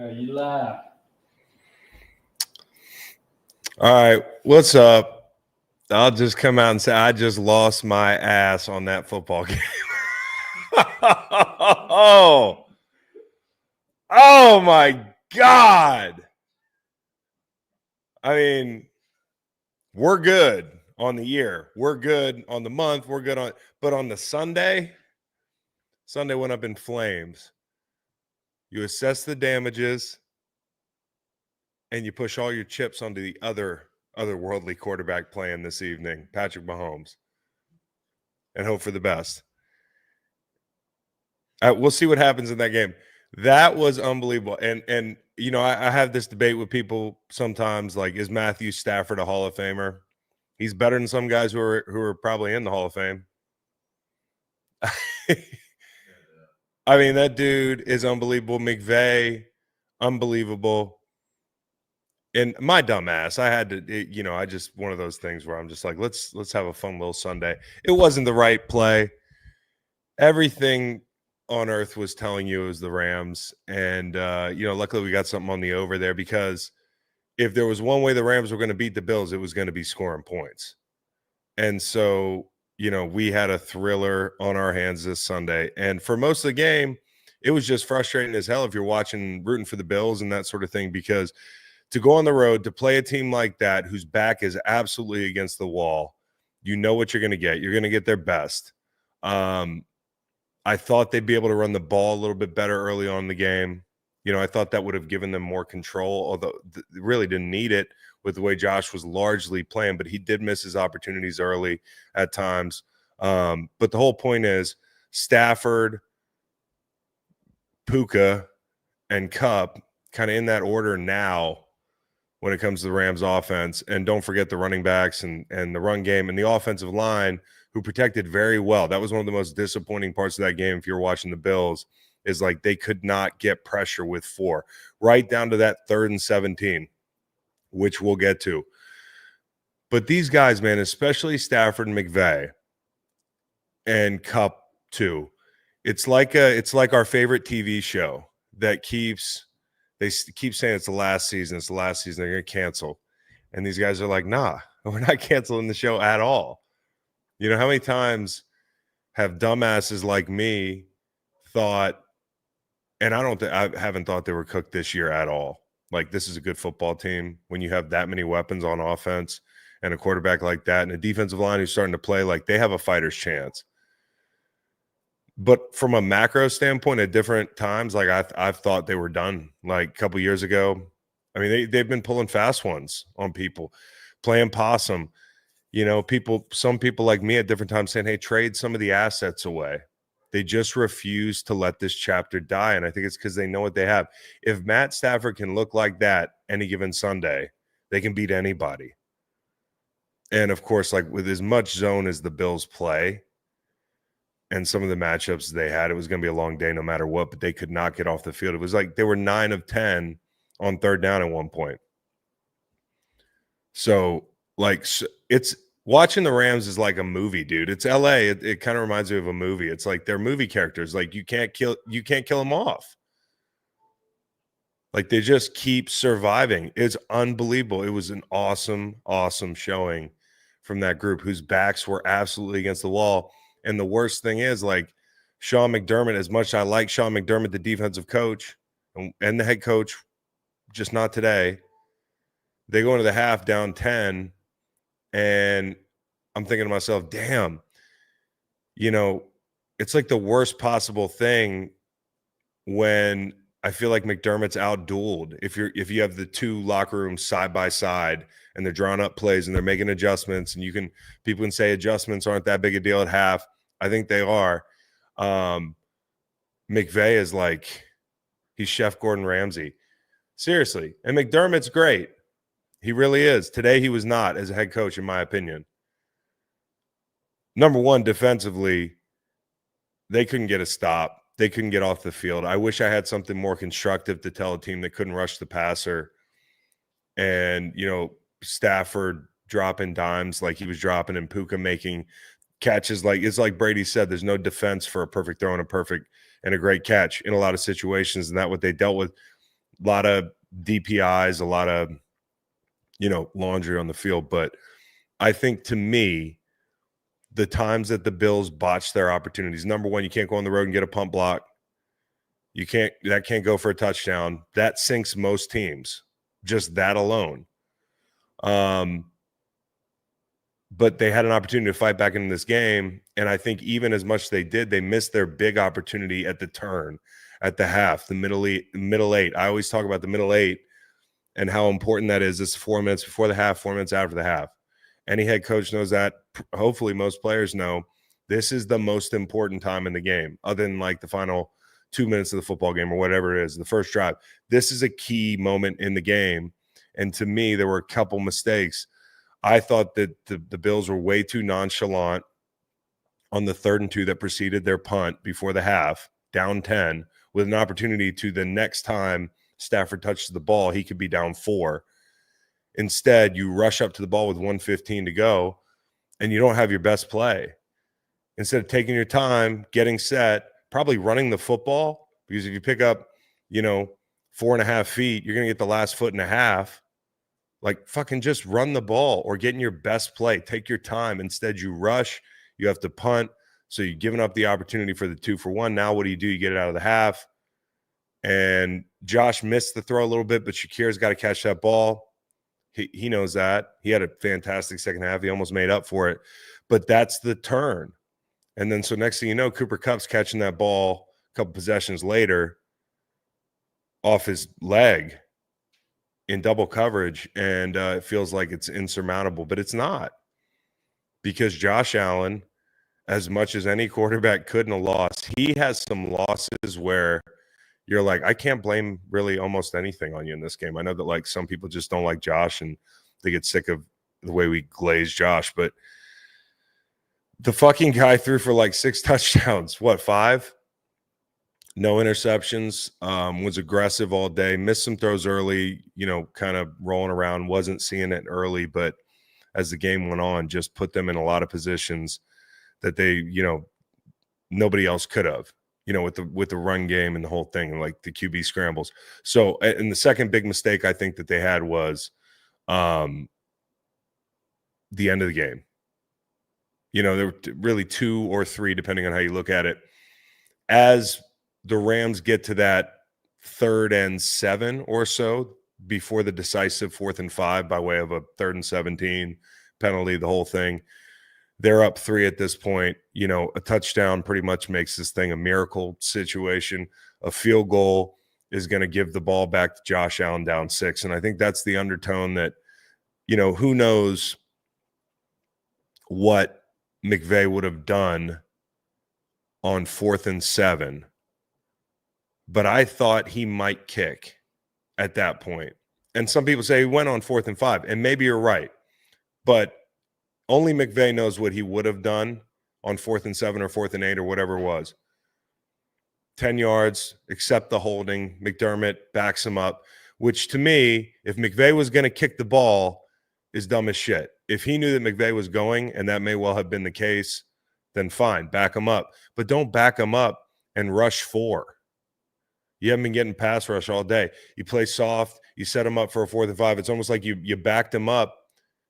You laugh. All right, what's up? I'll just come out and say I just lost my ass on that football game. oh my God. I mean, we're good on the year. We're good on the month. We're good on, but on the Sunday went up in flames. You assess the damages and you push all your chips onto the otherworldly quarterback playing this evening, Patrick Mahomes, and hope for the best. We'll see what happens in that game. That was unbelievable. And you know, I have this debate with people sometimes, like, is Matthew Stafford a Hall of Famer? He's better than some guys who are probably in the Hall of Fame. I mean, that dude is unbelievable. McVay, unbelievable. And my dumb ass, I had to, I just one of those things where I'm just like, let's have a fun little Sunday. It wasn't the right play. Everything on earth was telling you it was the Rams. And, luckily we got something on the over there, because if there was one way the Rams were going to beat the Bills, it was going to be scoring points. And so, we had a thriller on our hands this Sunday. And for most of the game, it was just frustrating as hell if you're rooting for the Bills and that sort of thing, because to go on the road, to play a team like that, whose back is absolutely against the wall, you know what you're going to get. You're going to get their best. I thought they'd be able to run the ball a little bit better early on in the game. I thought that would have given them more control, although they really didn't need it with the way Josh was largely playing, but he did miss his opportunities early at times. But the whole point is Stafford, Puka, and Kupp kind of in that order now when it comes to the Rams offense. And don't forget the running backs and the run game and the offensive line, who protected very well. That was one of the most disappointing parts of that game, if you're watching the Bills, is like they could not get pressure with 4, right down to that 3rd and 17, which we'll get to. But these guys, man, especially Stafford and McVay and Kupp too, it's like our favorite TV show that they keep saying it's the last season, they're going to cancel. And these guys are like, nah, we're not canceling the show at all. How many times have dumbasses like me thought, and I haven't thought they were cooked this year at all. Like, this is a good football team when you have that many weapons on offense and a quarterback like that and a defensive line who's starting to play like they have a fighter's chance. But from a macro standpoint, at different times, like I've thought they were done. Like a couple years ago, I mean, they've been pulling fast ones on people, playing possum. Some people like me at different times saying, hey, trade some of the assets away. They just refuse to let this chapter die. And I think it's because they know what they have. If Matt Stafford can look like that any given Sunday, they can beat anybody. And of course, like with as much zone as the Bills play and some of the matchups they had, it was going to be a long day no matter what, but they could not get off the field. It was like they were 9 of 10 on 3rd down at one point. So, it's watching the Rams is like a movie, dude. It's LA. It kind of reminds me of a movie. It's like they're movie characters. Like you can't kill them off. Like they just keep surviving. It's unbelievable. It was an awesome, awesome showing from that group whose backs were absolutely against the wall. And the worst thing is, like, Sean McDermott, as much as I like Sean McDermott, the defensive coach and the head coach, just not today. They go into the half down 10. And I'm thinking to myself, damn, it's like the worst possible thing when I feel like McDermott's out-dueled. If you have the two locker rooms side by side and they're drawing up plays and they're making adjustments, and people can say adjustments aren't that big a deal at half. I think they are. McVay is like, he's Chef Gordon Ramsay. Seriously. And McDermott's great. He really is. Today he was not as a head coach, in my opinion. Number one, defensively, they couldn't get a stop. They couldn't get off the field. I wish I had something more constructive to tell a team that couldn't rush the passer. And, Stafford dropping dimes like he was dropping, and Puka making catches. Like, it's like Brady said, there's no defense for a perfect throw and a great catch in a lot of situations. And that's what they dealt with. lot of DPIs, a lot of, laundry on the field. But I think, to me, the times that the Bills botched their opportunities, number one, you can't go on the road and get a punt block. That can't go for a touchdown. That sinks most teams, just that alone. But they had an opportunity to fight back into this game, and I think even as much as they did, they missed their big opportunity at the turn, at the half, the middle eight. I always talk about the middle eight and how important that is. It's 4 minutes before the half, 4 minutes after the half. Any head coach knows that. Hopefully most players know this is the most important time in the game, other than like the final 2 minutes of the football game or whatever it is, the first drive. This is a key moment in the game. And to me, there were a couple mistakes. I thought that the Bills were way too nonchalant on the 3rd and 2 that preceded their punt before the half, down 10, with an opportunity to, the next time Stafford touches the ball, he could be down 4. Instead, you rush up to the ball with 1:15 to go, and you don't have your best play. Instead of taking your time, getting set, probably running the football, because if you pick up, 4.5 feet, you're going to get the last foot and a half. Like, fucking just run the ball or get in your best play. Take your time. Instead, you rush. You have to punt. So you're giving up the opportunity for the 2-for-1. Now what do? You get it out of the half. And Josh missed the throw a little bit, but Shakir's got to catch that ball. He knows that. He had a fantastic second half. He almost made up for it. But that's the turn. And then so next thing you know, Cooper Kupp's catching that ball a couple possessions later off his leg in double coverage, and it feels like it's insurmountable, but it's not, because Josh Allen, as much as any quarterback couldn't have lost, he has some losses where you're like, I can't blame really almost anything on you in this game. I know that like some people just don't like Josh and they get sick of the way we glaze Josh, but the fucking guy threw for like 6 touchdowns, 5? No interceptions, was aggressive all day, missed some throws early, kind of rolling around, wasn't seeing it early, but as the game went on, just put them in a lot of positions that they, nobody else could have, with the run game and the whole thing, and like the QB scrambles. So, and the second big mistake I think that they had was the end of the game. There were really 2 or 3, depending on how you look at it. As the Rams get to that 3rd and 7 or so before the decisive 4th and 5 by way of a 3rd and 17 penalty, the whole thing, they're up 3 at this point. A touchdown pretty much makes this thing a miracle situation. A field goal is going to give the ball back to Josh Allen down 6. And I think that's the undertone that, who knows what McVay would have done on 4th and 7. But I thought he might kick at that point. And some people say he went on 4th and 5, and maybe you're right. But only McVay knows what he would have done on 4th and 7 or 4th and 8 or whatever it was. 10 yards, accept the holding. McDermott backs him up, which to me, if McVay was going to kick the ball, is dumb as shit. If he knew that McVay was going, and that may well have been the case, then fine, back him up. But don't back him up and rush 4. You haven't been getting pass rush all day. You play soft. You set him up for a 4th and 5. It's almost like you backed him up,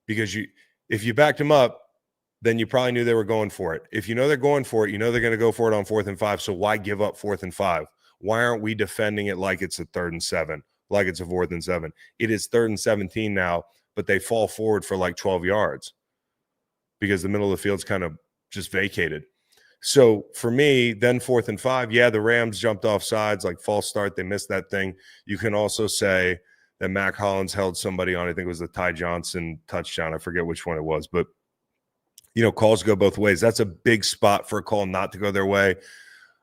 because if you backed him up, then you probably knew they were going for it. If you know they're going for it, they're going to go for it on 4th and 5. So why give up 4th and 5? Why aren't we defending it like it's a 3rd and 7, like it's a 4th and 7? It is 3rd and 17 now, but they fall forward for like 12 yards because the middle of the field's kind of just vacated. So for me, then 4th and 5, the Rams jumped off sides, like false start. They missed that thing. You can also say that Mac Hollins held somebody on. I think it was the Ty Johnson touchdown. I forget which one it was, but calls go both ways. That's a big spot for a call not to go their way.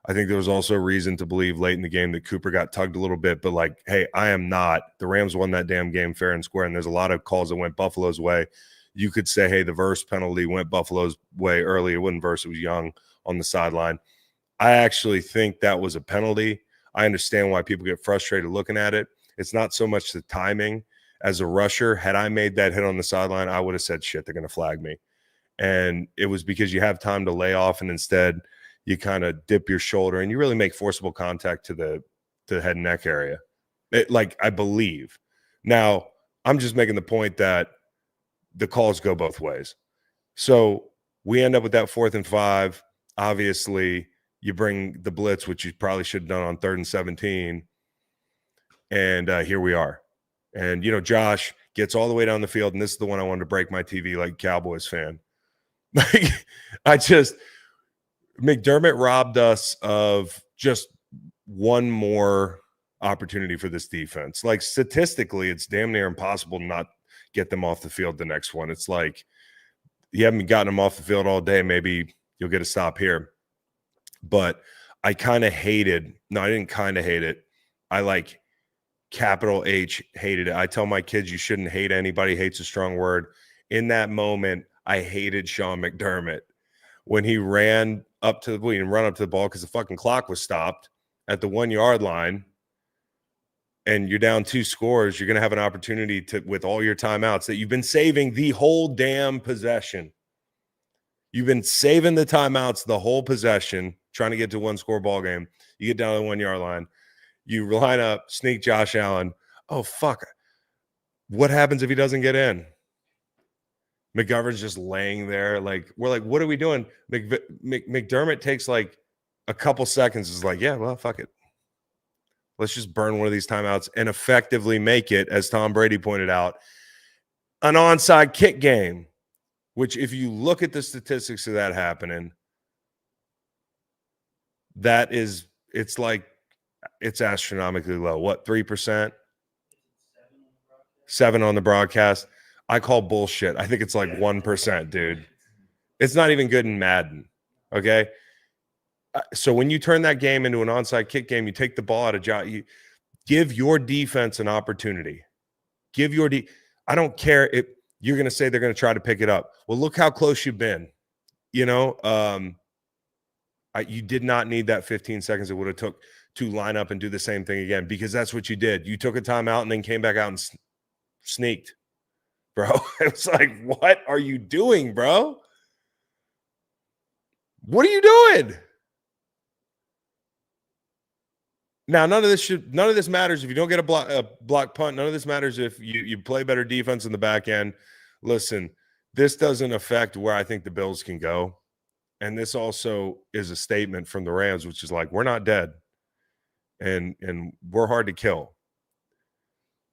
I think there was also a reason to believe late in the game that Cooper got tugged a little bit, but like, hey, the Rams won that damn game fair and square. And there's a lot of calls that went Buffalo's way. You could say, hey, the Verse penalty went Buffalo's way early. It wasn't Verse, it was Young on the sideline. I actually think that was a penalty. I understand why people get frustrated looking at it. It's not so much the timing. As a rusher, had I made that hit on the sideline, I would have said, shit, they're going to flag me. And it was because you have time to lay off, and instead you kind of dip your shoulder and you really make forcible contact to the head and neck area. I believe. Now, I'm just making the point that the calls go both ways. So we end up with that 4th and 5. Obviously, you bring the blitz, which you probably should have done on 3rd and 17. And here we are. And, Josh gets all the way down the field. And this is the one I wanted to break my TV like Cowboys fan. McDermott robbed us of just one more opportunity for this defense. Like, statistically, it's damn near impossible to not get them off the field the next one. It's like, you haven't gotten them off the field all day. Maybe you'll get a stop here. But I kind of hated – no, I didn't kind of hate it. I capital H hated it. I tell my kids you shouldn't hate anybody. Hate's a strong word. In that moment, I hated Sean McDermott when he ran up to the ball because the fucking clock was stopped at the 1 yard line, and you're down 2 scores. You're going to have an opportunity to, with all your timeouts that you've been saving the whole damn possession. You've been saving the timeouts the whole possession, trying to get to 1-score ball game. You get down to the 1 yard line. You line up, sneak Josh Allen. Oh, fuck. What happens if he doesn't get in? McGovern's just laying there. We're like, what are we doing? McDermott takes a couple seconds. Is like, yeah, well, fuck it. Let's just burn one of these timeouts and effectively make it, as Tom Brady pointed out, an onside kick game, which if you look at the statistics of that happening, it's astronomically low. What, 3%? 7 on the broadcast. I call bullshit. I think it's 1%, dude. It's not even good in Madden, okay? So when you turn that game into an onside kick game, you take the ball out of Josh. You give your defense an opportunity. I don't care if you're going to say they're going to try to pick it up. Well, look how close you've been. You did not need that 15 seconds it would have took to line up and do the same thing again, because that's what you did. You took a timeout and then came back out and sneaked, bro. It was like, what are you doing, bro? What are you doing? Now, none of this matters if you don't get a block punt. None of this matters if you play better defense in the back end. Listen, this doesn't affect where I think the Bills can go. And this also is a statement from the Rams, which is we're not dead. And we're hard to kill.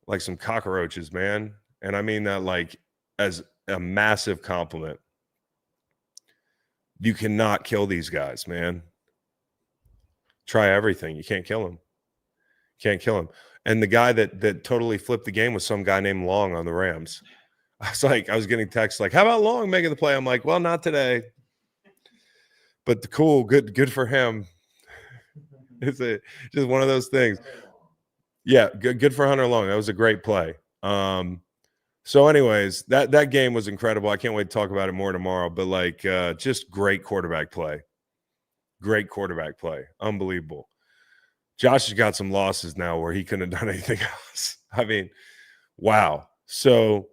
Like some cockroaches, man. And I mean that as a massive compliment. You cannot kill these guys, man. Try everything. You can't kill them. Can't kill him. And the guy that totally flipped the game was some guy named Long on the Rams. I was getting texts how about Long making the play? I'm like, well, not today. But cool, good for him. It's just one of those things. Yeah, good for Hunter Long. That was a great play. So anyways, that game was incredible. I can't wait to talk about it more tomorrow. But just great quarterback play. Great quarterback play. Unbelievable. Josh has got some losses now where he couldn't have done anything else. I mean, wow. So,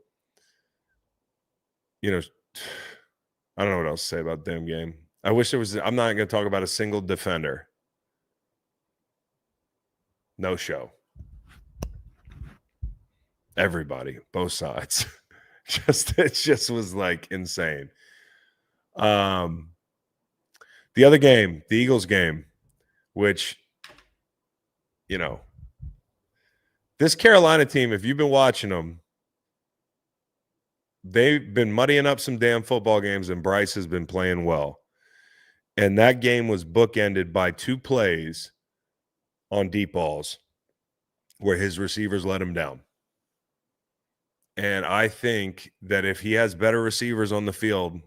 I don't know what else to say about the damn game. I wish there was – I'm not going to talk about a single defender. No show. Everybody, both sides. It just was insane. The other game, the Eagles game, which – this Carolina team, if you've been watching them, they've been muddying up some damn football games, and Bryce has been playing well. And that game was bookended by 2 plays on deep balls where his receivers let him down. And I think that if he has better receivers on the field,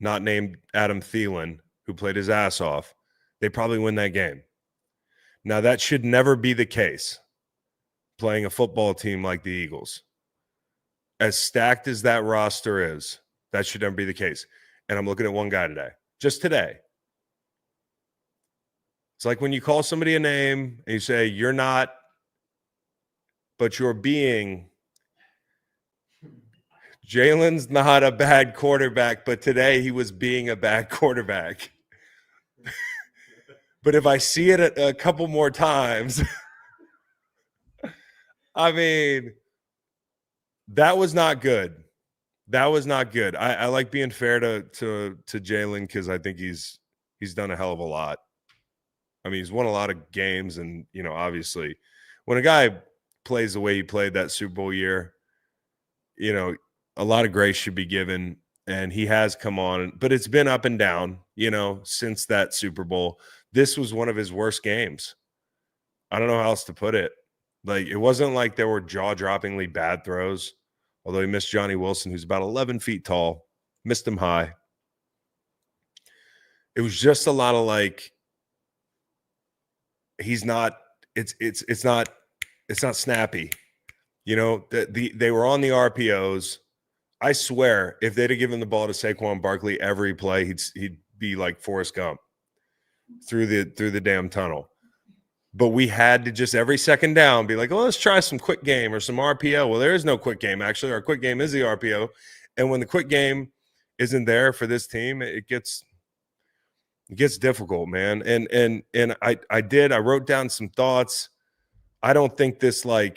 not named Adam Thielen, who played his ass off, they probably win that game. Now, that should never be the case, playing a football team like the Eagles. As stacked as that roster is, that should never be the case. And I'm looking at one guy today, just today. It's like when you call somebody a name and you say, you're not, but you're being. Jalen's not a bad quarterback, but today he was being a bad quarterback. But if I see it a couple more times, I mean, that was not good. That was not good. I like being fair to Jalen because I think he's done a hell of a lot. I mean, he's won a lot of games, and obviously, when a guy plays the way he played that Super Bowl year, a lot of grace should be given, and he has come on, but it's been up and down, since that Super Bowl. This was one of his worst games. I don't know how else to put it. Like, it wasn't like there were jaw-droppingly bad throws, although he missed Johnny Wilson, who's about 11 feet tall, missed him high. It was just a lot of like, he's not, it's not snappy. They were on the RPOs. I swear, if they'd have given the ball to Saquon Barkley every play, he'd be like Forrest Gump through the damn tunnel. But we had to just every second down be like, oh, let's try some quick game or some RPO. Well, there is no quick game, actually. Our quick game is the RPO. And when the quick game isn't there for this team, it gets difficult, man. And I wrote down some thoughts. I don't think this I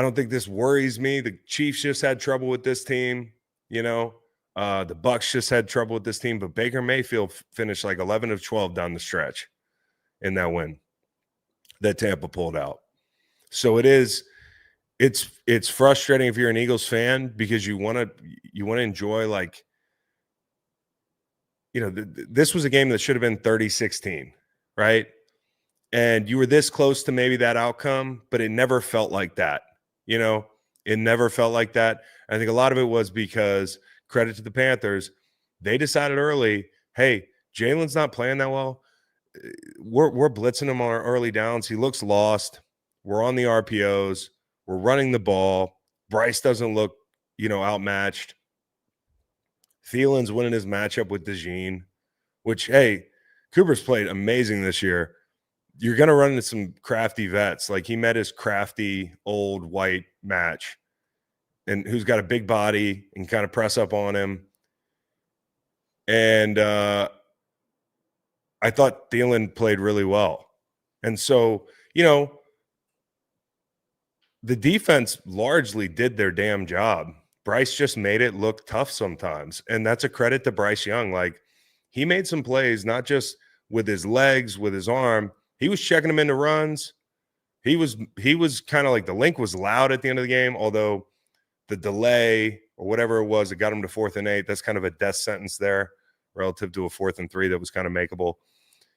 don't think this worries me. The Chiefs just had trouble with this team, the Bucs just had trouble with this team, but Baker Mayfield finished like 11 of 12 down the stretch in that win that Tampa pulled out. So it's frustrating if you're an Eagles fan because you want to enjoy this was a game that should have been 30-16, right? And you were this close to maybe that outcome, but it never felt like that. It never felt like that. I think a lot of it was because, credit to the Panthers, they decided early, hey, Jalen's not playing that well. We're blitzing him on our early downs. He looks lost. We're on the RPOs. We're running the ball. Bryce doesn't look, outmatched. Thielen's winning his matchup with DeJean, which, hey, Cooper's played amazing this year. You're going to run into some crafty vets. Like, he met his crafty old white match, and who's got a big body and kind of press up on him. And I thought Thielen played really well. And so, the defense largely did their damn job. Bryce just made it look tough sometimes. And that's a credit to Bryce Young. Like, he made some plays, not just with his legs, with his arm. He was checking them into runs. He was kind of like, the link was loud at the end of the game, although the delay or whatever it was, it got him to 4th and 8. That's kind of a death sentence there relative to a 4th and 3 that was kind of makeable.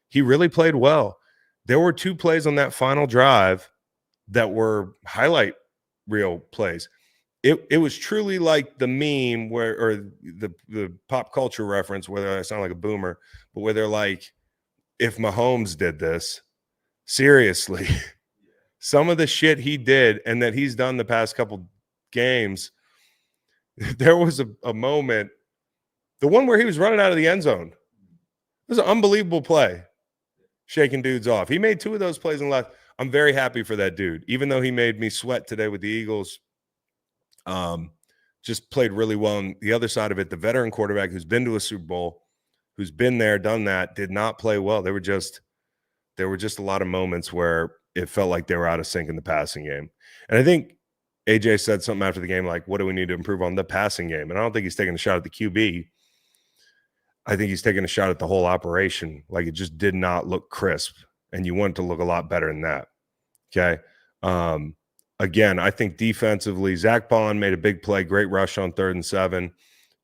He really played well. There were 2 plays on that final drive that were highlight reel plays. It was truly like the meme or the pop culture reference, whether I sound like a boomer, but where they're like, if Mahomes did this, seriously, some of the shit he did and that he's done the past couple games, there was a moment, the one where he was running out of the end zone. It was an unbelievable play, shaking dudes off. He made 2 of those plays in the last. I'm very happy for that dude, even though he made me sweat today with the Eagles. Just played really well. On the other side of it, the veteran quarterback who's been to a Super Bowl, who's been there, done that, did not play well. There were just a lot of moments where it felt like they were out of sync in the passing game. And I think AJ said something after the game like, what do we need to improve on? The passing game. And I don't think he's taking a shot at the QB. I think he's taking a shot at the whole operation. Like, it just did not look crisp, and you want it to look a lot better than that. Okay. Again, I think defensively, Zach Bond made a big play, great rush on 3rd and 7.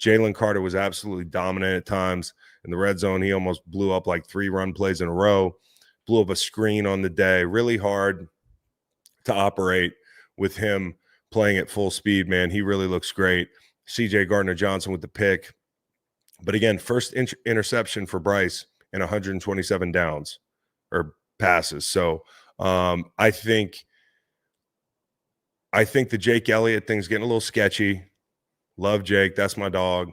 Jalen Carter was absolutely dominant at times in the red zone. He almost blew up like 3 run plays in a row, blew up a screen on the day. Really hard to operate with him playing at full speed, man. He really looks great. CJ Gardner-Johnson with the pick. But again, first interception for Bryce in 127 downs or passes. So I think the Jake Elliott thing's getting a little sketchy. Love Jake. That's my dog.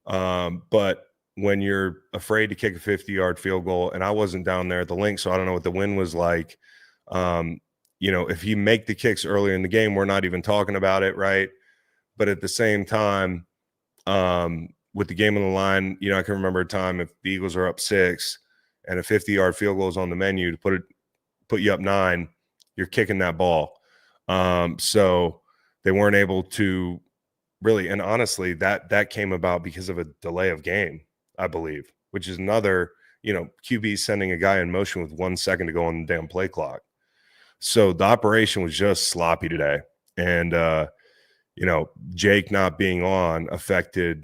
But when you're afraid to kick a 50-yard field goal, and I wasn't down there at the link, so I don't know what the wind was like. If you make the kicks earlier in the game, we're not even talking about it, right? But at the same time, with the game on the line, I can remember a time if the Eagles are up 6 and a 50-yard field goal is on the menu to put you up 9, you're kicking that ball. So they weren't able to really, and honestly, that came about because of a delay of game, I believe, which is another, QB sending a guy in motion with 1 second to go on the damn play clock. So the operation was just sloppy today. And, Jake not being on affected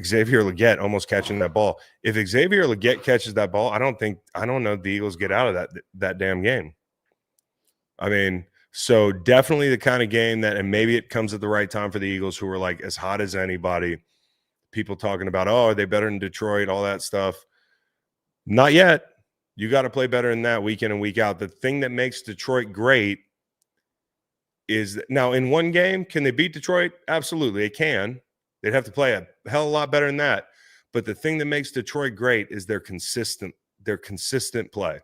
Xavier Legette almost catching that ball. If Xavier Legette catches that ball, I don't know the Eagles get out of that damn game. I mean, so definitely the kind of game that, and maybe it comes at the right time for the Eagles, who are like as hot as anybody. People talking about, oh, are they better than Detroit? All that stuff. Not yet. You got to play better than that week in and week out. The thing that makes Detroit great is that now in one game, can they beat Detroit? Absolutely, they can. They'd have to play a hell of a lot better than that. But the thing that makes Detroit great is their consistent play.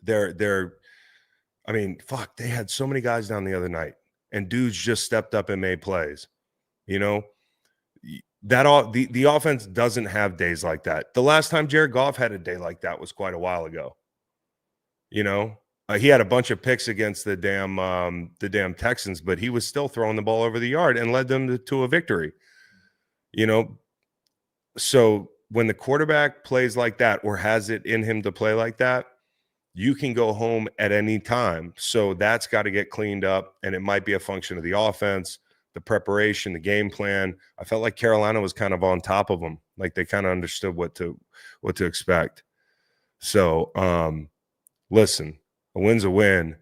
I mean, fuck, they had so many guys down the other night, and dudes just stepped up and made plays. The offense doesn't have days like that. The last time Jared Goff had a day like that was quite a while ago. He had a bunch of picks against the damn Texans, but he was still throwing the ball over the yard and led them to a victory. So when the quarterback plays like that or has it in him to play like that, you can go home at any time. So that's got to get cleaned up, and it might be a function of the offense, the preparation, the game plan. I felt like Carolina was kind of on top of them, like they kind of understood what to expect. So, listen, a win's a win,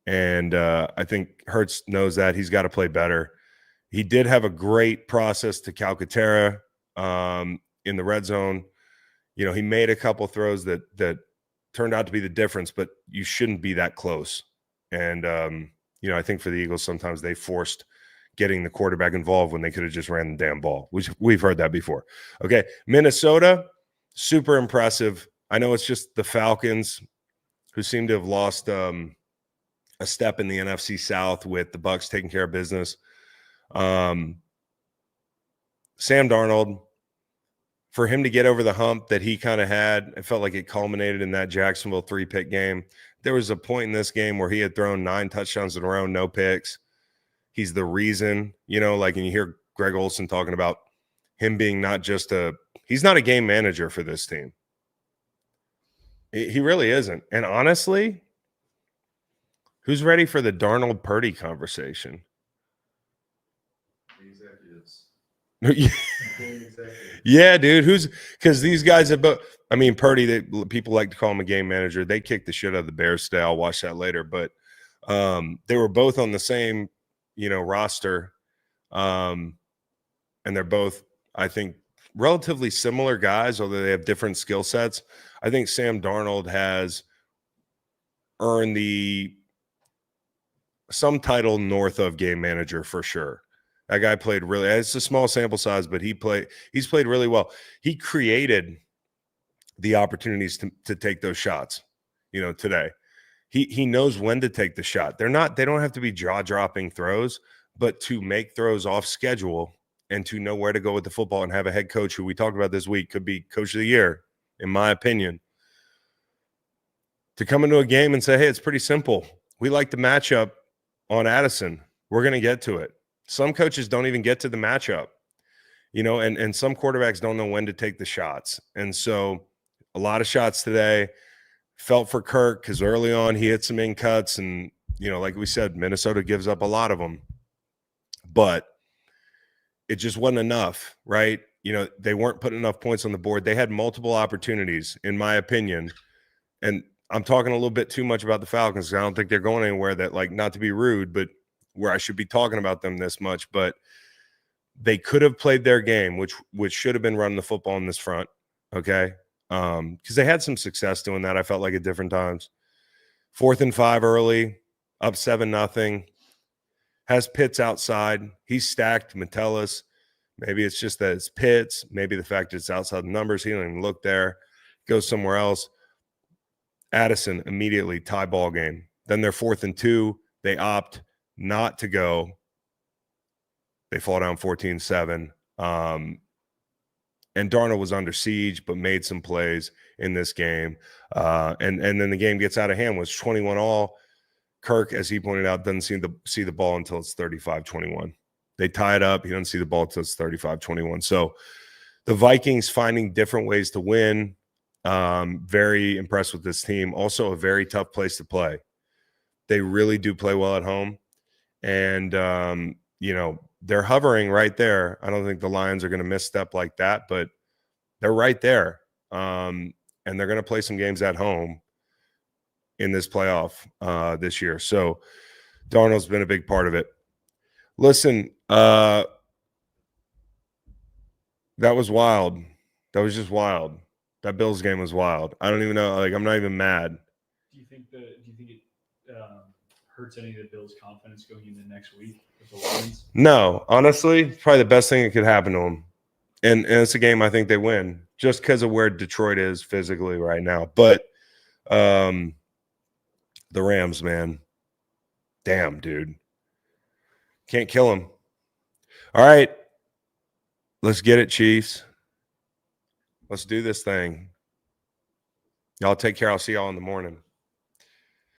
and I think Hurts knows that. He's got to play better. He did have a great process to Calcaterra in the red zone. He made a couple throws that turned out to be the difference, but you shouldn't be that close. And, I think for the Eagles, sometimes they forced getting the quarterback involved when they could have just ran the damn ball, which we've heard that before. Okay, Minnesota, super impressive. I know it's just the Falcons who seem to have lost a step in the NFC South with the Bucs taking care of business. Sam Darnold, for him to get over the hump that he kind of had, it felt like it culminated in that Jacksonville 3-pick game. There was a point in this game where he had thrown 9 touchdowns in a row, no picks. He's the reason, and you hear Greg Olsen talking about him being he's not a game manager for this team. He really isn't. And honestly, who's ready for the Darnold Purdy conversation? Yeah, dude. Because these guys have both. I mean, Purdy. People like to call him a game manager. They kicked the shit out of the Bears today. I'll watch that later. But they were both on the same, roster, and they're both, I think, relatively similar guys, although they have different skill sets. I think Sam Darnold has earned some title north of game manager for sure. That guy played really. It's a small sample size, but he's played really well. He created the opportunities to take those shots. Today, he knows when to take the shot. They don't have to be jaw-dropping throws, but to make throws off schedule and to know where to go with the football and have a head coach who we talked about this week could be coach of the year, in my opinion, to come into a game and say, hey, it's pretty simple. We like the matchup on Addison. We're going to get to it. Some coaches don't even get to the matchup, and some quarterbacks don't know when to take the shots. And so a lot of shots today felt for Kirk because early on he hit some in cuts, and, like we said, Minnesota gives up a lot of them. But it just wasn't enough, right? They weren't putting enough points on the board. They had multiple opportunities, in my opinion. And I'm talking a little bit too much about the Falcons because I don't think they're going anywhere that, not to be rude, but where I should be talking about them this much. But they could have played their game, which should have been running the football in this front, okay? Because they had some success doing that, I felt like, at different times. 4th and 5 early, up 7-0. Has Pitts outside. He's stacked. Metellus. Maybe it's just that it's Pitts. Maybe the fact that it's outside the numbers. He don't even look there. Goes somewhere else. Addison immediately tie ball game. Then they're 4th and 2. They opt not to go. They fall down 14-7. And Darnold was under siege, but made some plays in this game. And then the game gets out of hand. Was 21-all. Kirk, as he pointed out, doesn't see the ball until it's 35-21. They tie it up. He doesn't see the ball until it's 35-21. So the Vikings finding different ways to win. Very impressed with this team. Also a very tough place to play. They really do play well at home. And, they're hovering right there. I don't think the Lions are going to misstep like that, but they're right there. And they're going to play some games at home in this playoff this year. So Darnold's been a big part of it. Listen, that was wild. That was just wild. That Bills game was wild. I don't even know. Like, I'm not even mad. Do you think it hurts any of the Bills' confidence going into next week with the Lions? No, honestly, probably the best thing that could happen to them. And it's a game I think they win just because of where Detroit is physically right now. But the Rams, man, damn, dude, can't kill them. All right, let's get it, Chiefs. Let's do this thing. Y'all take care. I'll see y'all in the morning.